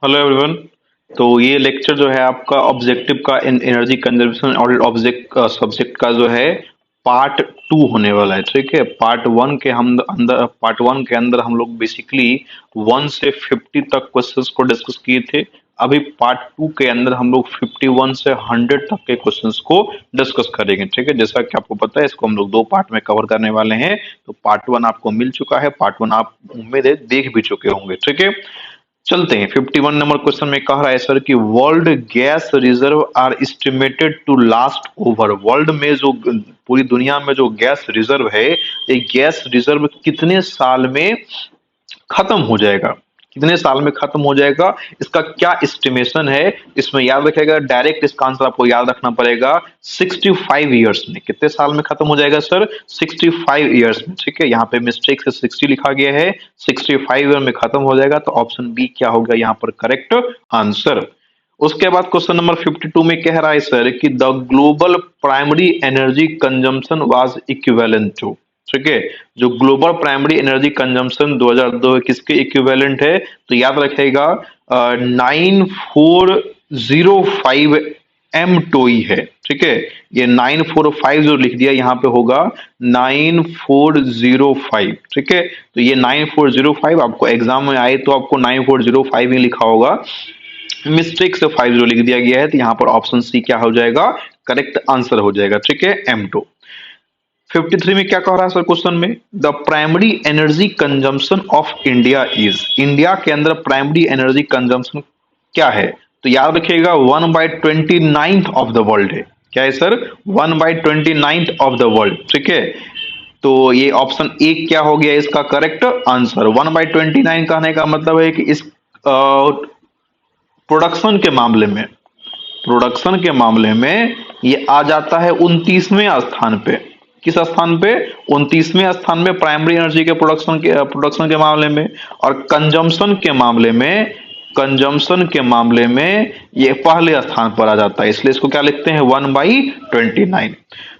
Hello everyone. तो ये lecture जो है आपका ऑब्जेक्टिव का एनर्जी कंजर्वेशन और ऑब्जेक्ट सब्जेक्ट का जो है पार्ट टू होने वाला है। ठीक है, पार्ट वन के अंदर हम लोग बेसिकली 1 से 50 तक क्वेश्चंस को डिस्कस किए थे। अभी पार्ट टू के अंदर हम लोग 51 से 100 तक के क्वेश्चंस को डिस्कस करेंगे। ठीक है, जैसा कि आपको पता है इसको हम लोग दो पार्ट में कवर करने वाले हैं। तो पार्ट वन आपको मिल चुका है, पार्ट वन आप उम्मीद है देख भी चुके होंगे। ठीक है, चलते हैं। 51 नंबर क्वेश्चन में कह रहा है सर कि world gas reserve are estimated to last over. World में जो पूरी दुनिया में जो गैस रिजर्व है, ये गैस रिजर्व कितने साल में खत्म हो जाएगा, कितने साल में खत्म हो जाएगा, इसका क्या एस्टिमेशन है। इसमें याद रखेगा, डायरेक्ट इसका आंसर आपको याद रखना पड़ेगा 65 ईयर्स में। कितने साल में खत्म हो जाएगा सर? 65 ईयर्स में। ठीक है, यहाँ पे मिस्टेक से 60 लिखा गया है, 65 ईयर में खत्म हो जाएगा। तो ऑप्शन बी क्या होगा यहाँ पर करेक्ट आंसर। उसके बाद क्वेश्चन नंबर 52 में कह रहा है सर कि the global primary energy consumption was equivalent to. ठीक है, जो ग्लोबल प्राइमरी एनर्जी कंजम्पशन 2002 किसके इक्विवेलेंट है? तो याद रखेगा 9405 एम टोई है। ठीक है, ये 945 जो लिख दिया यहाँ पे होगा 9405। ठीक है, तो ये 9405 आपको एग्जाम में आए तो आपको 9405 ही लिखा होगा, मिस्टेक से 50 लिख दिया गया है। तो यहाँ पर ऑप्शन सी क्या हो जाएगा? करेक्ट आंसर हो जाएगा। ठीक है, M2। 53 में क्या कह रहा है सर क्वेश्चन में? The primary energy consumption of India is. India के अंदर प्राइमरी एनर्जी कंजम्पशन क्या है? तो याद रखिएगा 1/29 ऑफ द वर्ल्ड है। क्या है सर? 1/29 of the world. ठीक है, तो ये ऑप्शन ए क्या हो गया इसका करेक्ट आंसर। 1/29 कहने का मतलब है कि इस प्रोडक्शन के मामले में, ये आ जाता है 29वें स्थान पे। किस स्थान पे? 29वें स्थान में प्राइमरी एनर्जी के प्रोडक्शन के मामले में। और कंजम्पशन के मामले में ये पहले स्थान पर आ जाता है, इसलिए इसको क्या लिखते हैं 1/29।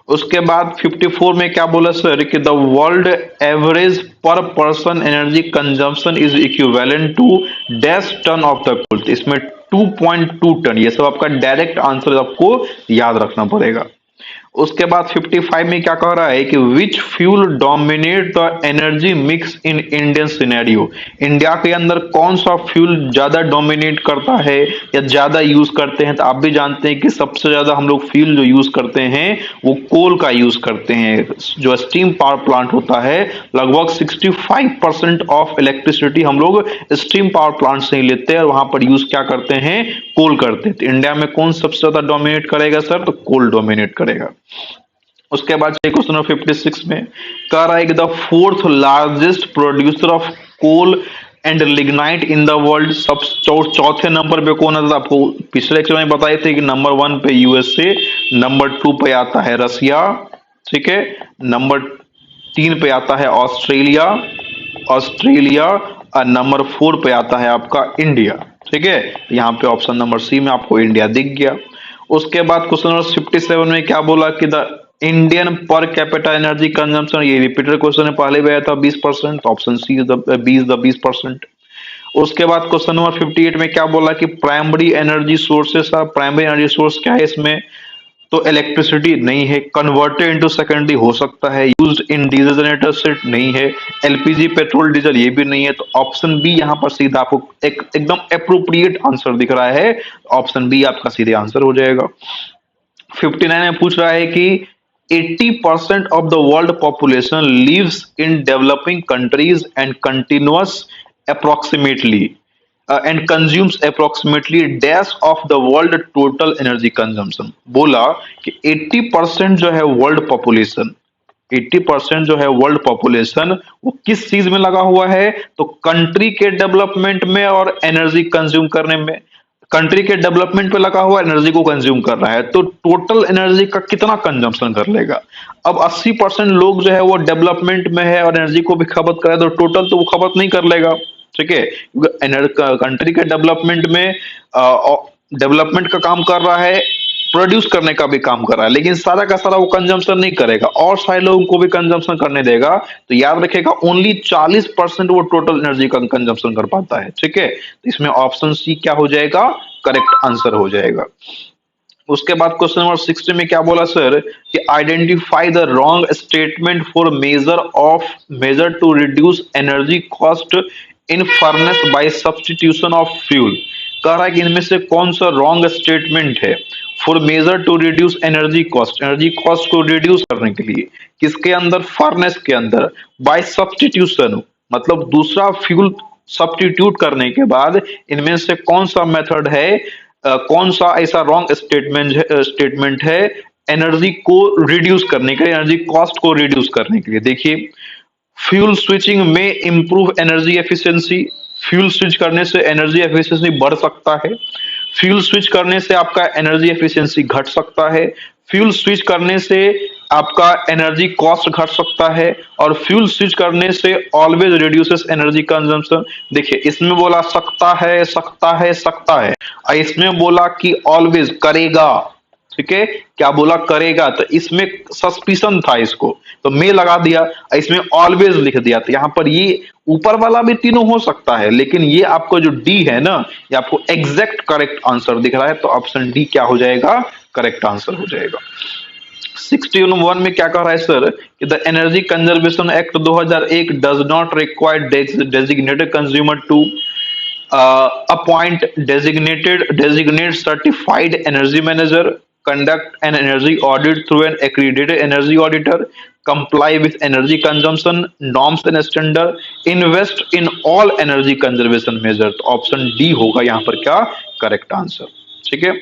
उसके बाद 54 में क्या बोला सर कि the world average per person energy consumption is equivalent to dash ton of the कुल। इसमें 2.2 टन, ये सब आपका डायरेक्ट आंसर आपको याद रखना पड़ेगा। उसके बाद 55 में क्या कह रहा है कि which fuel dominate the energy mix in Indian scenario. India के अंदर कौन सा फ्यूल ज्यादा डोमिनेट करता है या ज्यादा यूज करते हैं? तो आप भी जानते हैं कि सबसे ज्यादा हम लोग फ्यूल जो यूज करते हैं वो कोल का यूज करते हैं। जो स्टीम पावर प्लांट होता है, लगभग 65% ऑफ इलेक्ट्रिसिटी हम लोग स्टीम पावर प्लांट से ही लेते हैं और वहां पर यूज क्या करते हैं? कोल करते हैं। तो इंडिया में कौन सबसे ज्यादा डोमिनेट करेगा सर? तो कोल डोमिनेट करेगा। उसके बाद क्वेश्चन नंबर 56 में कह रहा है कि the fourth largest producer of coal and lignite in the world. सब चौथे नंबर पे कौन है? आपको पिछले लेक्चर में बताए थे कि नंबर 1 पे यूएसए, नंबर 2 पे आता है रसिया, ठीक है, नंबर 3 पे आता है ऑस्ट्रेलिया और नंबर 4 पे आता है आपका इंडिया। ठीक है, यहाँ पे ऑप्शन नंबर सी में आपको इंडिया दिख गया। उसके बाद क्वेश्चन नंबर 57 में क्या बोला कि the Indian per capita energy consumption, ये रिपीटेड क्वेश्चन है, पहले भी आया था 20%, ऑप्शन सी इज द 20%। उसके बाद क्वेश्चन नंबर 58 में क्या बोला कि primary energy sources, primary energy source क्या है इसमें? तो इलेक्ट्रिसिटी नहीं है, कन्वर्टेड इनटू सेकेंडरी हो सकता है, यूज्ड इन डीजल जनरेटर से नहीं है, एलपीजी पेट्रोल डीजल ये भी नहीं है। तो ऑप्शन बी यहाँ पर सीधा आपको एकदम अप्रोप्रिएट आंसर दिख रहा है, ऑप्शन बी आपका सीधे आंसर हो जाएगा। 59 में पूछ रहा है कि 80% of the world population lives in developing countries and continuous approximately and consumes approximately dash of the world total energy consumption। बोला कि 80% जो है वर्ल्ड पॉपुलेशन, 80% जो है वर्ल्ड पॉपुलेशन वो किस चीज में लगा हुआ है? तो कंट्री के डेवलपमेंट में और एनर्जी कंज्यूम करने में। कंट्री के डेवलपमेंट पे लगा हुआ, एनर्जी को कंज्यूम कर रहा है, तो टोटल एनर्जी का कितना कंजम्पशन कर लेगा? अब 80% लोग जो है वो डेवलपमेंट में है और एनर्जी को भी खपत करे, तो टोटल तो वो खपत नहीं कर लेगा। ठीक है, कंट्री के डेवलपमेंट में डेवलपमेंट का काम कर रहा है प्रोड्यूस करने का भी काम कर रहा है, लेकिन सारा का सारा वो कंजम्पशन नहीं करेगा और सारे लोगों को भी कंजम्पशन करने देगा। तो याद रखेगा ओनली 40% वो टोटल एनर्जी का कंजम्पशन कर पाता है। ठीक है, तो इसमें ऑप्शन सी क्या हो जाएगा, करेक्ट आंसर हो जाएगा। उसके बाद क्वेश्चन नंबर 60 में क्या बोला सर कि identify the wrong statement for measure to reduce energy cost in furnace by substitution of fuel. कह रहा है कि इनमें से कौन सा रॉन्ग स्टेटमेंट है for measure to reduce energy cost को रिड्यूस करने के लिए, किसके अंदर, फर्नेस के अंदर, बाय सब्स्टिट्यूशन मतलब दूसरा फ्यूल सब्स्टिट्यूट करने के बाद इनमें से कौन सा मेथड है, कौन सा ऐसा रॉन्ग स्टेटमेंट है एनर्जी को रिड्यूस करने के लिए, एनर्जी कॉस्ट को रिड्यूस करने के लिए। देखिए, फ्यूल स्विचिंग में improve energy efficiency, fuel switch करने से एनर्जी एफिशिएंसी बढ़ सकता है, फ्यूल स्विच करने से आपका एनर्जी एफिशिएंसी घट सकता है, फ्यूल स्विच करने से आपका एनर्जी कॉस्ट घट सकता है, और फ्यूल स्विच करने से ऑलवेज रिड्यूसेस एनर्जी कंजम्पशन। देखिए, इसमें बोला सकता है, सकता है, सकता है, और इसमें बोला कि ऑलवेज करेगा। ठीक है, क्या बोला, करेगा, तो इसमें सस्पिशन था इसको, तो मैं लगा दिया, इसमें ऑलवेज लिख दिया। तो यहां पर ये ऊपर वाला भी तीनों हो सकता है, लेकिन ये आपको जो डी है ना, ये आपको एग्जैक्ट करेक्ट आंसर दिख रहा है, तो ऑप्शन डी क्या हो जाएगा, करेक्ट आंसर हो जाएगा। 61 में क्या कह रहा है सर कि the energy conservation act 2001 does not require designated consumer to appoint designate certified energy manager, conduct an energy audit through an accredited energy auditor, comply with energy consumption norms and standard, invest in all energy conservation measures। Option D होगा यहाँ पर क्या, correct answer. ठीक है,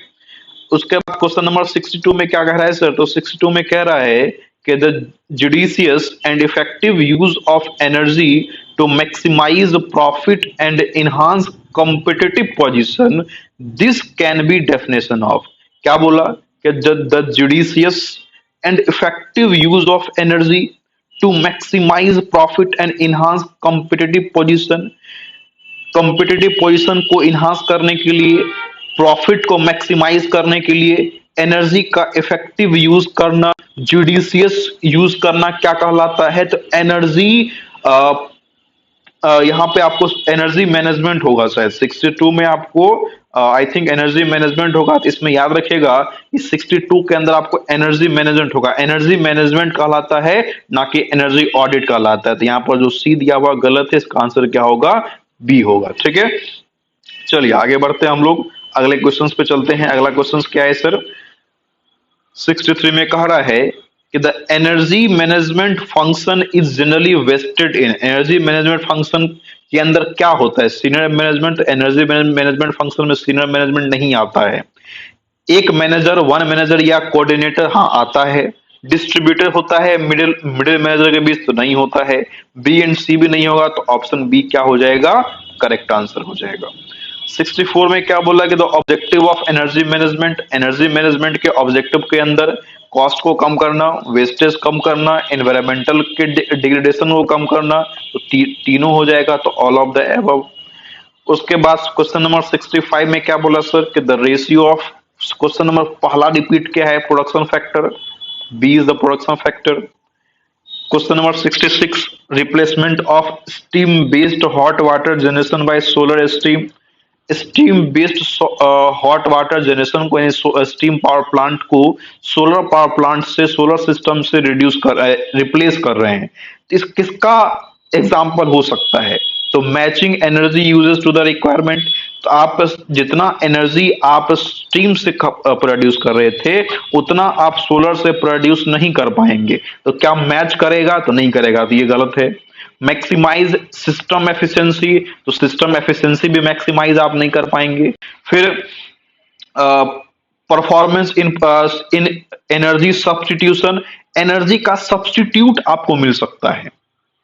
उसके बाद question number 62 में क्या कह रहा है सर, तो 62 में कह रहा है कि the judicious and effective use of energy to maximise profit and enhance competitive position, this can be definition of. क्या बोला कि the judicious and effective use of energy to maximise profit and enhance competitive position, competitive position को enhance करने के लिए, profit को maximise करने के लिए एनर्जी का इफेक्टिव यूज करना, जुडिशियस यूज करना क्या कहलाता है, तो एनर्जी यहाँ पे आपको एनर्जी मैनेजमेंट होगा शायद 62 में आपको आई थिंक एनर्जी मैनेजमेंट होगा। तो इसमें याद रखिएगा कि 62 के अंदर आपको एनर्जी मैनेजमेंट होगा, एनर्जी मैनेजमेंट कहलाता है ना कि एनर्जी ऑडिट कहलाता है। तो यहाँ पर जो सी दिया हुआ गलत है, इसका आंसर क्या होगा, बी होगा। ठीक है, चलिए आगे बढ़ते हैं हम लोग, अगले क्वेश्चंस पे चलते हैं। अगला क्वेश्चन क्या है सर, 63 में कह रहा है कि the energy management function is generally vested in, energy management function के अंदर क्या होता है, senior management. Energy management function में सीनियर मैनेजमेंट नहीं आता है। एक मैनेजर, वन मैनेजर या कोऑर्डिनेटर हाँ आता है। डिस्ट्रीब्यूटर होता है मिडिल मैनेजर के बीच, तो नहीं होता है। बी एंड सी भी नहीं होगा, तो ऑप्शन बी क्या हो जाएगा, करेक्ट आंसर हो जाएगा। 64 में क्या बोला कि the objective of energy management, energy management के ऑब्जेक्टिव के अंदर कॉस्ट को कम करना, वेस्टेज कम करना, एनवायरमेंटल के डिग्रेडेशन को कम करना, तो तीनों हो जाएगा, तो ऑल ऑफ द अबव। उसके बाद क्वेश्चन नंबर 65 में क्या बोला सर कि the ratio of, question number पहला रिपीट क्या है, production factor, B is the production factor. Question number 66 replacement of steam based hot water generation by solar steam, steam based hot water generation को, steam power plant को solar power plant से, solar system से replace कर रहे हैं। इस किसका example हो सकता है, तो matching energy uses to the requirement. तो आप जितना एनर्जी आप स्टीम से प्रोड्यूस कर रहे थे उतना आप सोलर से प्रोड्यूस नहीं कर पाएंगे, तो क्या मैच करेगा, तो नहीं करेगा, तो ये गलत है। मैक्सिमाइज सिस्टम एफिशिएंसी, तो सिस्टम एफिशिएंसी भी मैक्सिमाइज आप नहीं कर पाएंगे। फिर performance in energy substitution, energy का सब्स्टिट्यूट आपको मिल सकता है।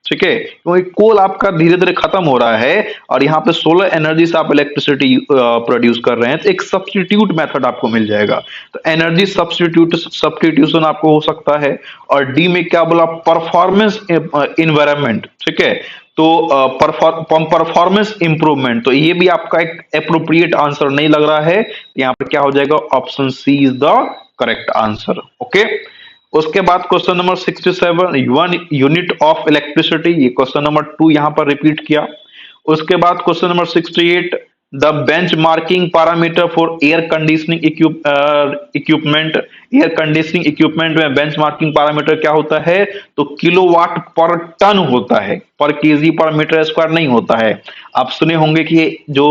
ठीक है, क्योंकि कोल आपका धीरे धीरे खत्म हो रहा है और यहाँ पे सोलर एनर्जी से आप इलेक्ट्रिसिटी प्रोड्यूस कर रहे हैं, तो एक सब्स्टिट्यूट मेथड आपको मिल जाएगा। तो एनर्जी सब्स्टिट्यूशन आपको हो सकता है। और डी में क्या बोला, परफॉर्मेंस इन्वायरमेंट, ठीक है, तो परफॉर्मेंस इंप्रूवमेंट, तो ये भी आपका एक अप्रोप्रिएट आंसर नहीं लग रहा है। यहाँ पर क्या हो जाएगा, option C is the correct answer. Okay, उसके बाद question number 67, 1 unit of electricity, ये क्वेश्चन नंबर 2 यहां पर रिपीट किया। उसके बाद question number 68, the benchmarking parameter for air conditioning equipment, air conditioning equipment में बेंच मार्किंग पैरामीटर क्या होता है, तो किलोवाट पर टन होता है, पर केजी पर मीटर स्क्वायर नहीं होता है। आप सुने होंगे कि जो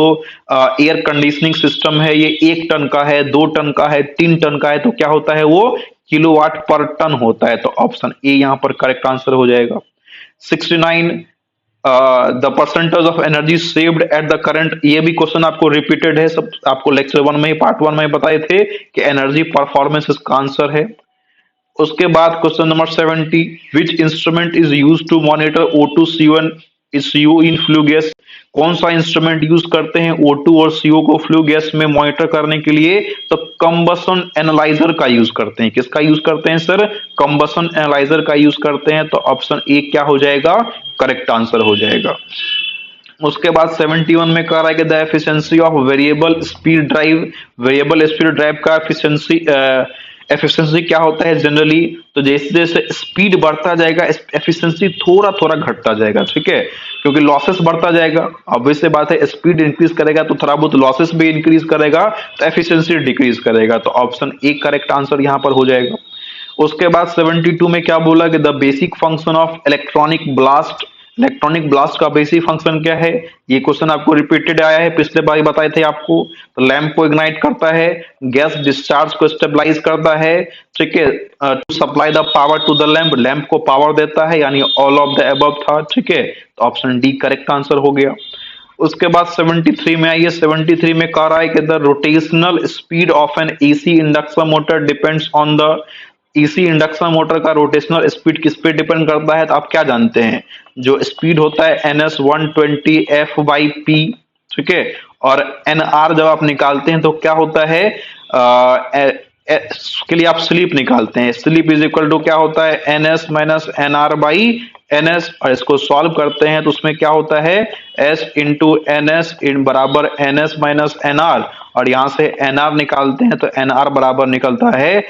एयर कंडीशनिंग सिस्टम है ये 1 टन का है, 2 टन का है, 3 टन का है, तो क्या होता है, वो किलोवाट पर टन होता है। तो ऑप्शन ए यहां पर करेक्ट आंसर हो जाएगा। 69, the percentage of energy saved at the current, ये भी क्वेश्चन आपको रिपीटेड है, सब आपको लेक्चर 1 में, पार्ट 1 में बताए थे कि एनर्जी परफॉर्मेंस इसका आंसर है। उसके बाद question number 70, which instrument is use to monitor O2 CO CO in flue gas, कौन सा इंस्ट्रूमेंट यूज करते हैं O2 और CO को फ्लू गैस में मॉनिटर करने के लिए, तो कंबसन एनालाइजर का यूज करते हैं। किसका यूज करते हैं सर, कंबसन एनालाइजर का यूज करते हैं। तो ऑप्शन ए क्या हो जाएगा, करेक्ट आंसर हो जाएगा। उसके बाद 71 में कह रहा है कि the efficiency of variable speed drive, variable speed drive का एफिशिएंसी क्या होता है जनरली, तो जैसे जैसे स्पीड बढ़ता जाएगा एफिशिएंसी थोड़ा थोड़ा घटता जाएगा, ठीक है, क्योंकि लॉसेस बढ़ता जाएगा। ऑब्वियस बात है, स्पीड इंक्रीज करेगा तो थोड़ा बहुत लॉसेस भी इंक्रीज करेगा, तो एफिशिएंसी डिक्रीज करेगा। तो ऑप्शन ए करेक्ट आंसर यहां पर हो जाएगा। उसके बाद 72 में क्या बोला कि the basic function of electronic blast, electronic blast का बेसिक फंक्शन क्या है, ये क्वेश्चन आपको रिपीटेड आया है, पिछले बार बताए थे आपको। तो लैंप को इग्नाइट करता है, गैस डिस्चार्ज को स्टेबलाइज करता है, ठीक है, to supply the power to the lamp, lamp को पावर देता है, यानी ऑल ऑफ द अबव था, ठीक है। तो ऑप्शन डी करेक्ट आंसर हो गया। उसके बाद 73 में आइए, 73 में कह रहा है कि the rotational speed of N AC induction motor depends on the, AC induction motor का रोटेशनल स्पीड किस पे डिपेंड करता है, तो आप क्या जानते हैं, जो स्पीड होता है NS 120 F/P, ठीक है, और NR जब आप निकालते हैं तो क्या होता है, के लिए आप स्लीप निकालते हैं, स्लीप इज इक्वल टू क्या होता है, NS माइनस NR/NS, और इसको सॉल्व करते हैं तो उसमें क्या होता है, S इंटू NS इन बराबर NS माइनस NR, और यहां से NR निकालते हैं तो NR बराबर निकलता है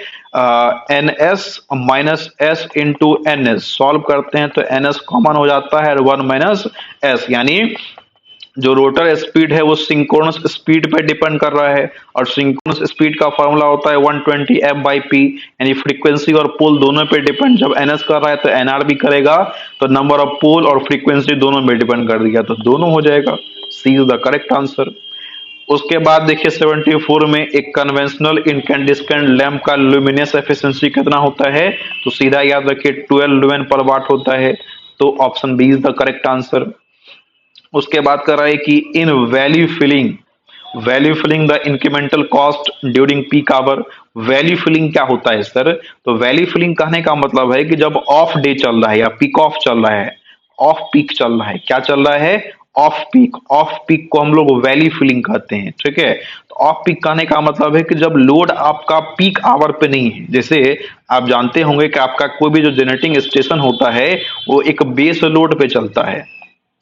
NS minus S into NS, solve करते हैं तो NS कॉमन हो जाता है और 1 माइनस S, यानी जो रोटर स्पीड है वो सिंक्रोनस स्पीड पे डिपेंड कर रहा है, और सिंक्रोनस स्पीड का फॉर्मूला होता है 120 F/P, यानी फ्रीक्वेंसी और पोल दोनों पे डिपेंड, जब NS कर रहा है तो NR भी करेगा, तो नंबर ऑफ पोल और फ्रीक्वेंसी दोनों पे डिपेंड कर दिया, तो दोनों हो जाएगा, सी इज द करेक्ट आंसर। उसके बाद देखिए 74 में एक कन्वेंशनल इनकैंडिस्केंट लैंप का लुमिनस एफिशिएंसी कितना होता है, तो सीधा याद रखिए 12 लुमेन पर वाट होता है, तो option B is the correct answer. उसके बाद कर रहा है कि in value filling the incremental cost during peak hour, value filling क्या होता है सर, तो वैल्यू फिलिंग कहने का मतलब है कि जब ऑफ डे चल रहा है या पीक ऑफ चल रहा है, ऑफ पीक चल रहा है, क्या चल रहा है, ऑफ पीक को हम लोग वैल्यू फिलिंग कहते हैं, ठीक है। तो ऑफ पीक कहने का मतलब है कि जब लोड आपका पीक आवर पे नहीं है, जैसे आप जानते होंगे कि आपका कोई भी जो जनरेटिंग स्टेशन होता है वो एक बेस लोड पे चलता है,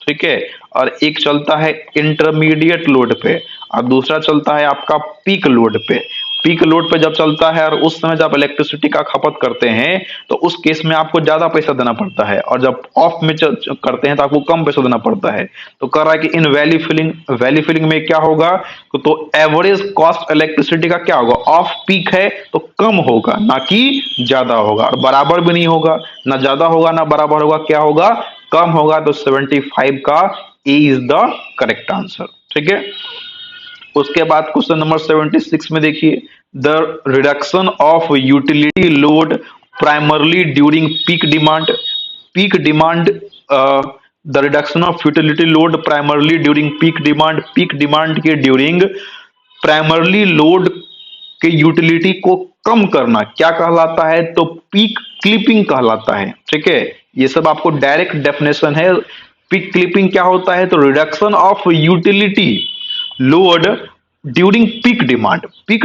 ठीक है, और एक चलता है इंटरमीडिएट लोड पे और दूसरा चलता है आपका पीक लोड पे। पीक लोड पे जब चलता है और उस समय जब इलेक्ट्रिसिटी का खपत करते हैं तो उस केस में आपको ज्यादा पैसा देना पड़ता है, और जब ऑफ में करते हैं तो आपको कम पैसा देना पड़ता है। तो कह रहा है कि इन वैल्यू फिलिंग में क्या होगा, तो एवरेज कॉस्ट इलेक्ट्रिसिटी का क्या होगा, ऑफ पीक है तो कम होगा ना कि ज्यादा होगा, और बराबर भी नहीं होगा, ना ज्यादा होगा ना बराबर होगा, क्या होगा, कम होगा। तो 75 का ए इज द करेक्ट आंसर, ठीक है। उसके बाद क्वेश्चन नंबर 76 में देखिए, the reduction of utility load primarily during peak demand the reduction of utility load primarily during peak demand के ड्यूरिंग प्राइमरली लोड के यूटिलिटी को कम करना क्या कहलाता है? तो पीक क्लिपिंग कहलाता है। ठीक है, ये सब आपको डायरेक्ट डेफिनेशन है। पीक क्लिपिंग क्या होता है? तो reduction of utility load during peak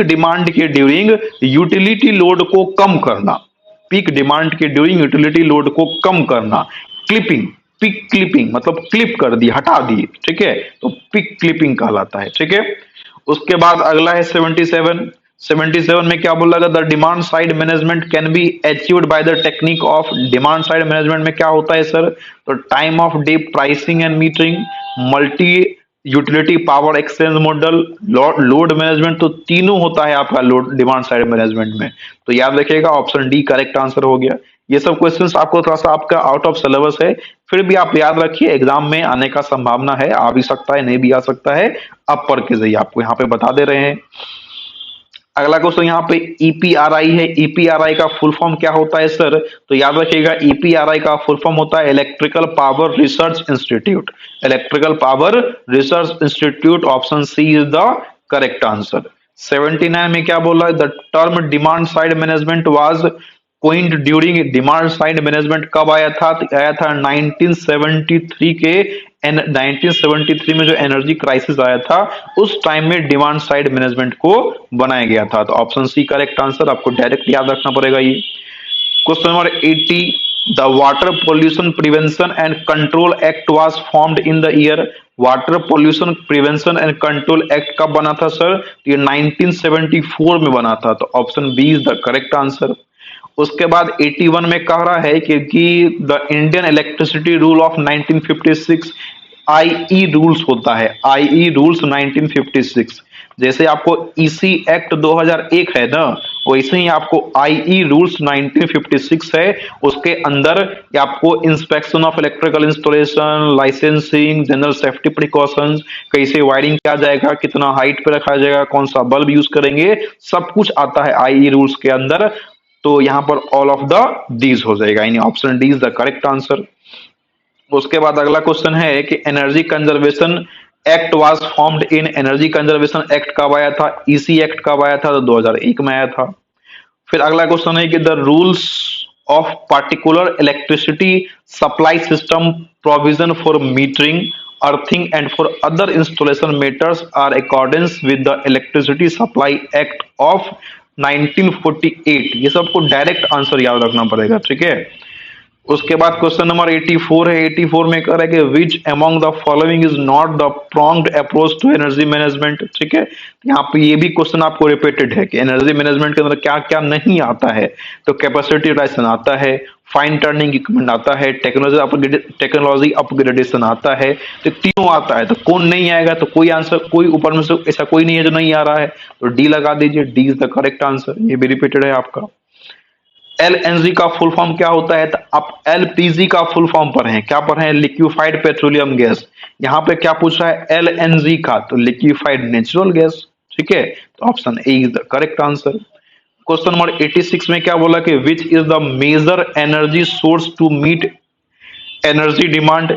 demand के ड्यूरिंग यूटिलिटी लोड को कम करना, पीक डिमांड के ड्यूरिंग यूटिलिटी लोड को कम करना। क्लिपिंग, पीक क्लिपिंग मतलब क्लिप कर दी, हटा दी। ठीक है, तो पीक क्लिपिंग कहलाता है। ठीक है, उसके बाद अगला है 77। 77 में क्या बोला गया? The demand side management can be achieved by the technique of demand side management में क्या होता है सर? तो time of day pricing and metering, multi utility power exchange model, load management. तो तीनों होता है आपका लोड डिमांड साइड मैनेजमेंट में। तो याद रखिएगा ऑप्शन डी करेक्ट आंसर हो गया। ये सब क्वेश्चंस आपको थोड़ा सा आपका आउट ऑफ सिलेबस है, फिर भी आप याद रखिए एग्जाम में आने का संभावना है, आ भी सकता है नहीं भी आ सकता है। अब पढ़ के जाइए, आपको यहाँ पे बता दे रहे हैं। अगला क्वेश्चन यहाँ पे ईपीआरआई है। ईपीआरआई का फुल फॉर्म क्या होता है सर? तो याद रखिएगा ईपीआरआई का फुल फॉर्म होता है electrical power research institute. Electrical power research institute, option C is the correct answer. 79 में क्या बोला? The term demand side management was coined during demand side management कब आया था? तो आया था 1973 के 1973 में जो एनर्जी क्राइसिस आया था उस टाइम में डिमांड साइड मैनेजमेंट को बनाया गया था। तो ऑप्शन सी करेक्ट आंसर, आपको डायरेक्ट याद रखना पड़ेगा ये। Question number 80, the water pollution prevention and control act was formed in the year. Water pollution prevention and control act कब बना था सर? ये 1974 में बना था। तो option B is the correct answer. उसके बाद 81 में कह रहा है कि the Indian electricity rule of 1956 IE rules होता है। आईई रूल्स 1956, जैसे आपको ईसी एक्ट 2001 है ना, वैसे ही आपको आईई रूल्स 1956 है। उसके अंदर आपको inspection of electrical installation, licensing, general safety precautions, कैसे वायरिंग किया जाएगा, कितना हाइट पे रखा जाएगा, कौन सा बल्ब यूज करेंगे, सब कुछ आता है आईई रूल्स के अंदर। तो यहां पर ऑल ऑफ द दीज हो जाएगा, यानी option D is the correct answer. उसके बाद अगला क्वेश्चन है कि energy conservation act was formed in. Energy conservation act कब आया था? ईसी एक्ट कब आया था? तो 2001 में आया था। फिर अगला क्वेश्चन है कि the rules of particular electricity supply system provision for metering, earthing and for other installation matters are accordance with the electricity supply act of 1948। ये सबको डायरेक्ट आंसर याद रखना पड़ेगा। ठीक है, उसके बाद क्वेश्चन नंबर 84 है। 84 में कह रहा है कि which among the following is not the pronged approach to energy management. ठीक है, यहाँ पे ये भी क्वेश्चन आपको रिपीटेड है कि एनर्जी मैनेजमेंट के अंदर क्या क्या नहीं आता है। तो कैपेसिटी यूटिलाइजेशन आता है, फाइन टर्निंग इक्विपमेंट आता है, टेक्नोलॉजी अपग्रेडेशन आता है। तो तीनों आता है, तो कौन नहीं आएगा? तो कोई आंसर, कोई ऊपर में से ऐसा कोई नहीं है जो नहीं आ रहा है, तो डी लगा दीजिए। D is the correct answer, ये भी रिपीटेड है आपका। एलएनजी का फुल फॉर्म क्या होता है? तो आप एलपीजी का फुल फॉर्म पर हैं, क्या पर हैं? Liquefied petroleum gas. यहाँ पे क्या पूछ रहा है? एलएनजी का, तो लिक्विफाइड नेचुरल गैस। ठीक है, तो option A is the correct answer. Question number 86 में क्या बोला कि which is the major energy source to meet energy demand.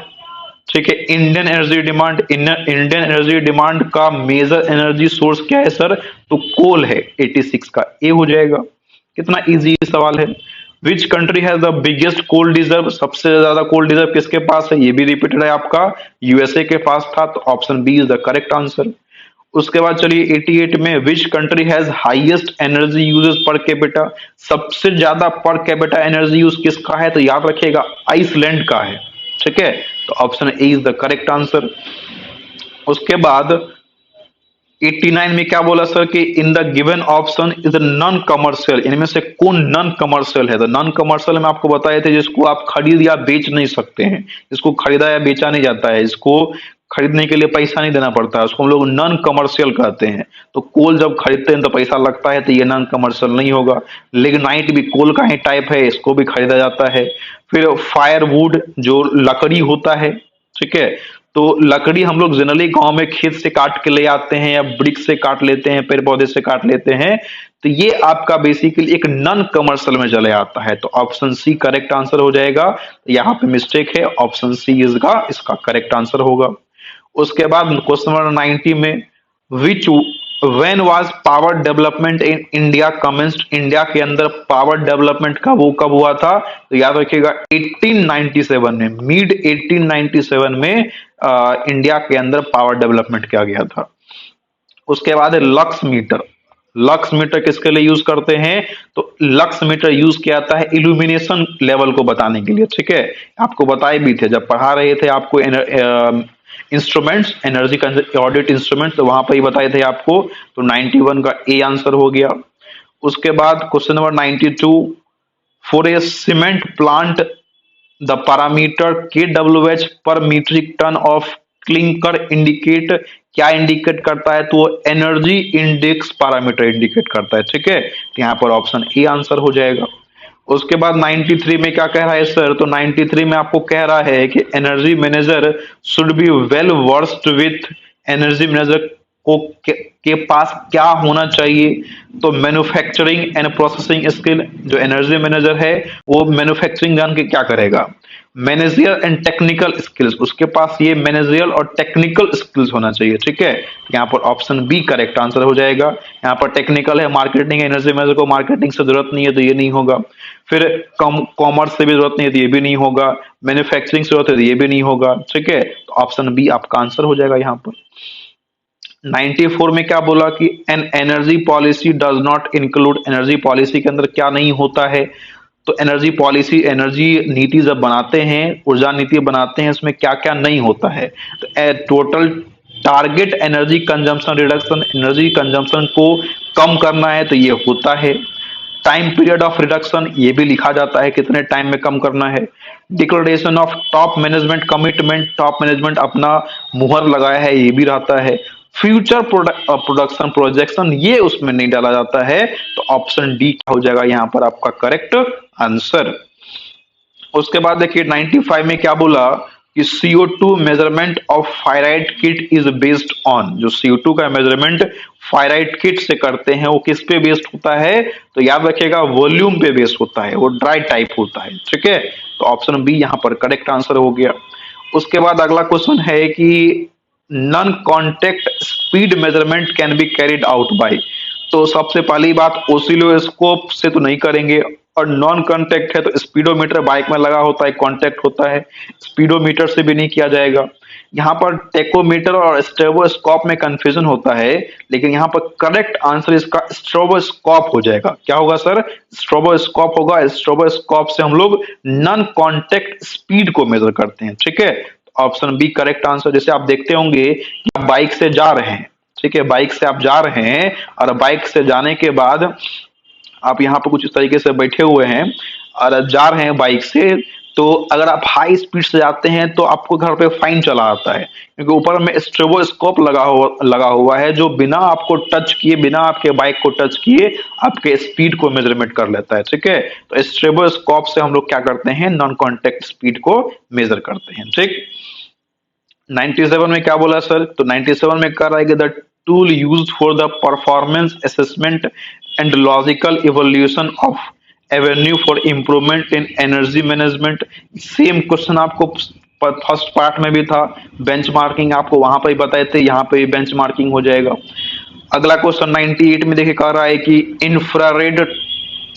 ठीक है, Indian energy demand, Indian energy demand का मेजर एनर्जी सोर्स क्या है सर? तो कोल है। 86 का ए हो जाएगा। कितना इजी सवाल है। Which country has the biggest coal reserve? सबसे ज्यादा कोल रिजर्व किसके पास है? ये भी रिपीटेड है आपका, यूएसए के पास था। तो option B is the correct answer. उसके बाद चलिए 88 में which country has highest energy uses per capita? सबसे ज्यादा पर कैपिटा एनर्जी यूज किसका है? तो याद रखिएगा आइसलैंड का है। ठीक है, तो option A is the correct answer. उसके बाद 89 में क्या बोला सर कि in the given option is non commercial, इनमें से कौन नॉन कमर्शियल है? तो नॉन कमर्शियल में आपको बताए थे जिसको आप खरीद या बेच नहीं सकते हैं, जिसको खरीदा या बेचा नहीं जाता है, इसको खरीदने के लिए पैसा नहीं देना पड़ता है, उसको हम लोग नॉन कमर्शियल कहते हैं। तो कोल जब खरीदते हैं तो पैसा लगता है, तो ये नॉन कमर्शियल नहीं होगा। लिग्नाइट भी कोल का ही टाइप है, इसको भी खरीदा जाता है। फिर फायरवुड जो लकड़ी होता है, ठीक है, तो लकड़ी हम लोग जनरली गांव में खेत से काट के ले आते हैं या ब्रिक से काट लेते हैं, पेड़ पौधे से काट लेते हैं। तो ये आपका बेसिकली एक नॉन कमर्शियल में चले आता है। तो ऑप्शन सी करेक्ट आंसर हो जाएगा। यहाँ पे मिस्टेक है, ऑप्शन सी इसका करेक्ट आंसर होगा। उसके बाद क्वेश्चन नंबर 90 में विच when was power development in India commenced, India के अंदर पावर डेवलपमेंट का वो कब हुआ था? तो याद रखिएगा 1897 में, मिड 1897 में इंडिया के अंदर पावर डेवलपमेंट किया गया था। उसके बाद है लक्स मीटर। लक्स मीटर किसके लिए यूज करते हैं? तो लक्स मीटर यूज किया जाता है इल्यूमिनेशन लेवल को बताने के लिए, ठीक है। आपको बताए भी थे जब पढ़ा रहे थे आपको इंस्ट्रूमेंट्स, एनर्जी ऑडिट इंस्ट्रूमेंट, तो वहां पर ही बताए थे आपको। तो 91 का ए आंसर हो गया। उसके बाद question number 92, for a cement plant the parameter KWH per metric ton of clinker indicate, क्या इंडिकेट करता है? तो एनर्जी इंडेक्स पैरामीटर इंडिकेट करता है, ठीक है। तो यहाँ पर ऑप्शन ए आंसर हो जाएगा। उसके बाद 93 में क्या कह रहा है सर? तो 93 में आपको कह रहा है कि energy manager should be well versed with, energy manager को के पास क्या होना चाहिए? तो मैन्युफैक्चरिंग एंड प्रोसेसिंग स्किल, जो एनर्जी मैनेजर है वो मैन्युफैक्चरिंग जान के क्या करेगा? मैनेजियल एंड टेक्निकल स्किल्स, उसके पास ये मैनेजियल और टेक्निकल स्किल्स होना चाहिए, ठीक है। यहाँ पर ऑप्शन बी करेक्ट आंसर हो जाएगा। यहाँ पर टेक्निकल है, मार्केटिंग, एनर्जी मैनेजर को मार्केटिंग से जरूरत नहीं है तो ये नहीं होगा। फिर कॉमर्स से भी जरूरत नहीं है तो ये भी नहीं होगा। मैन्युफैक्चरिंग से जरूरत है तो ये भी नहीं होगा, ठीक है। तो ऑप्शन बी आपका आंसर हो जाएगा यहाँ पर। 94 में क्या बोला कि an energy policy does not include, energy policy के अंदर क्या नहीं होता है? तो एनर्जी पॉलिसी, एनर्जी नीति जब बनाते हैं, ऊर्जा नीति बनाते हैं, इसमें क्या क्या नहीं होता है? तो total target energy consumption reduction, energy consumption को कम करना है तो ये होता है। टाइम पीरियड ऑफ रिडक्शन, ये भी लिखा जाता है कितने टाइम में कम करना है। Declaration of top management commitment, top management अपना मुहर लगाया है, ये भी रहता है। फ्यूचर प्रोडक्शन प्रोजेक्शन, ये उसमें नहीं डाला जाता है। तो ऑप्शन डी क्या हो जाएगा यहाँ पर आपका करेक्ट आंसर। उसके बाद देखिए 95 में क्या बोला कि CO2 measurement of Fyrite kit is based on, जो CO2 का मेजरमेंट फायराइट किट से करते हैं वो किस पे बेस्ड होता है? तो याद रखिएगा वॉल्यूम पे बेस्ड होता है, वो ड्राई टाइप होता है, ठीक है। तो ऑप्शन बी यहाँ पर करेक्ट आंसर हो गया। उसके बाद अगला क्वेश्चन है कि non contact speed measurement can be carried out by, तो सबसे पहली बात ओसिलोस्कोप से तो नहीं करेंगे, और नॉन कॉन्टेक्ट है तो स्पीडोमीटर बाइक में लगा होता है, कॉन्टेक्ट होता है, स्पीडोमीटर से भी नहीं किया जाएगा। यहाँ पर टेकोमीटर और स्ट्रोबोस्कोप में कंफ्यूजन होता है, लेकिन यहाँ पर करेक्ट आंसर इसका स्ट्रोबोस्कोप हो जाएगा। क्या होगा सर? स्ट्रोबोस्कोप होगा। स्ट्रोबोस्कोप से हम लोग नॉन कॉन्टेक्ट स्पीड को मेजर करते हैं, ठीक है। Option B correct answer. जैसे आप देखते होंगे कि आप बाइक से जा रहे हैं, ठीक है, बाइक से आप जा रहे हैं और बाइक से जाने के बाद आप यहाँ पर कुछ इस तरीके से बैठे हुए हैं और जा रहे हैं बाइक से, तो अगर आप हाई स्पीड से जाते हैं तो आपको घर पे फाइन चला आता है, क्योंकि ऊपर में स्ट्रोबोस्कोप लगा हुआ है जो बिना आपको टच किए, बिना आपके बाइक को टच किए आपके स्पीड को मेजरमेंट कर लेता है, ठीक है। तो स्ट्रोबोस्कोप से हम लोग क्या करते हैं? नॉन कॉन्टेक्ट स्पीड को मेजर करते हैं, ठीक। 97 में क्या बोला सर? तो 97 में कर रहा है कि the tool used for the performance assessment and logical evolution of Avenue for improvement in energy management. Same question आपको फर्स्ट पार्ट में भी था, बेंचमार्किंग आपको वहां पर ही बताए थे, यहाँ पे भी बेंचमार्किंग हो जाएगा। अगला क्वेश्चन 98 में देखिए कह रहा है कि infrared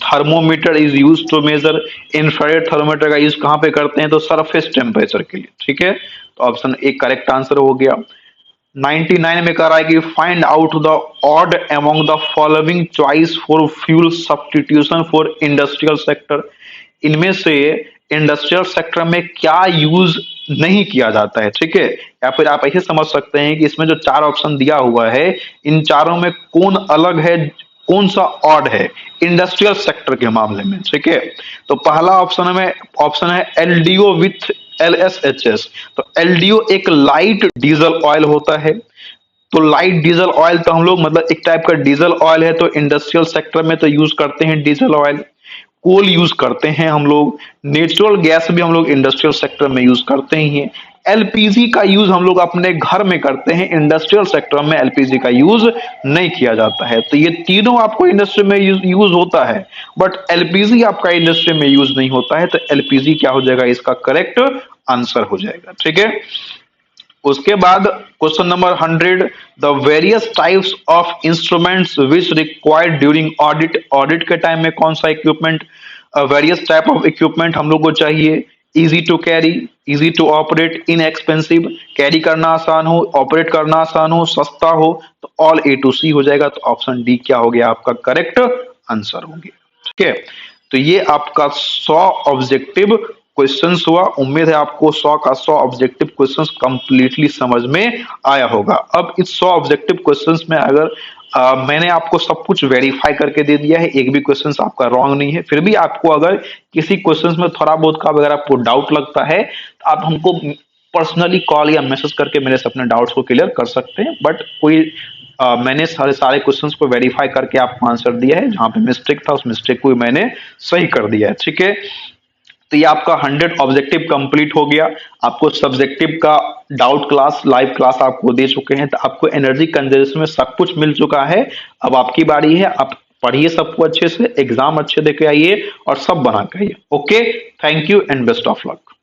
thermometer is use to measure, infrared thermometer का यूज कहां पे करते हैं? तो सरफेस टेम्परेचर के लिए, ठीक है। तो ऑप्शन ए करेक्ट आंसर हो गया। 99 में कह रहा है कि find out the odd among the following choice for fuel substitution for industrial sector, इनमें से इंडस्ट्रियल सेक्टर में क्या यूज नहीं किया जाता है, ठीक है। या फिर आप ऐसे समझ सकते हैं कि इसमें जो चार ऑप्शन दिया हुआ है, इन चारों में कौन अलग है, कौन सा ऑड है इंडस्ट्रियल सेक्टर के मामले में, ठीक है। तो पहला ऑप्शन है एलडीओ विथ LSHS। तो एलडीओ एक लाइट डीजल ऑयल होता है। तो लाइट डीजल ऑयल तो हम लोग मतलब एक टाइप का डीजल ऑयल है, तो इंडस्ट्रियल सेक्टर में तो यूज करते हैं डीजल ऑयल। कोल यूज करते हैं हम लोग, नेचुरल गैस भी हम लोग इंडस्ट्रियल सेक्टर में यूज करते ही हैं। एलपीजी का यूज हम लोग अपने घर में करते हैं, इंडस्ट्रियल सेक्टर में एलपीजी का यूज नहीं किया जाता है। तो ये तीनों आपको इंडस्ट्री में यूज होता है, बट एलपीजी आपका इंडस्ट्री में यूज नहीं होता है। तो एलपीजी क्या हो जाएगा? इसका करेक्ट आंसर हो जाएगा, ठीक है। उसके बाद question number 100, the various types of instruments which required during audit. Audit के टाइम में कौन सा equipment, various type of equipment हम लोग को चाहिए। Easy to carry, easy to operate, inexpensive, carry करना आसान हो, ऑपरेट करना आसान हो, सस्ता हो, तो ऑल ए टू सी हो जाएगा। तो ऑप्शन डी क्या हो गया आपका करेक्ट आंसर हो गया। ठीक है, तो ये आपका 100 ऑब्जेक्टिव क्वेश्चंस हुआ। उम्मीद है आपको 100 का 100 ऑब्जेक्टिव क्वेश्चंस कंप्लीटली समझ में आया होगा। अब इस 100 ऑब्जेक्टिव क्वेश्चंस में अगर मैंने आपको सब कुछ वेरीफाई करके दे दिया है, एक भी क्वेश्चंस आपका रॉन्ग नहीं है, फिर भी आपको अगर किसी क्वेश्चंस में थोड़ा बहुत का अगर आपको डाउट लगता है तो आप हमको पर्सनली कॉल या मैसेज करके मेरे से अपने डाउट्स को क्लियर कर सकते हैं। बट कोई मैंने सारे सारे क्वेश्चंस को वेरीफाई करके आपको आंसर दिया है, जहां पे मिस्टेक था उस मिस्टेक को भी मैंने सही कर दिया है। ठीक है, तो ये आपका 100 ऑब्जेक्टिव कंप्लीट हो गया। आपको सब्जेक्टिव का डाउट क्लास, लाइव क्लास आपको दे चुके हैं, तो आपको एनर्जी कंजर्वेशन में सब कुछ मिल चुका है। अब आपकी बारी है, आप पढ़िए सबको अच्छे से, एग्जाम अच्छे देके आइए और सब बना के आइए। Okay, thank you and best of luck.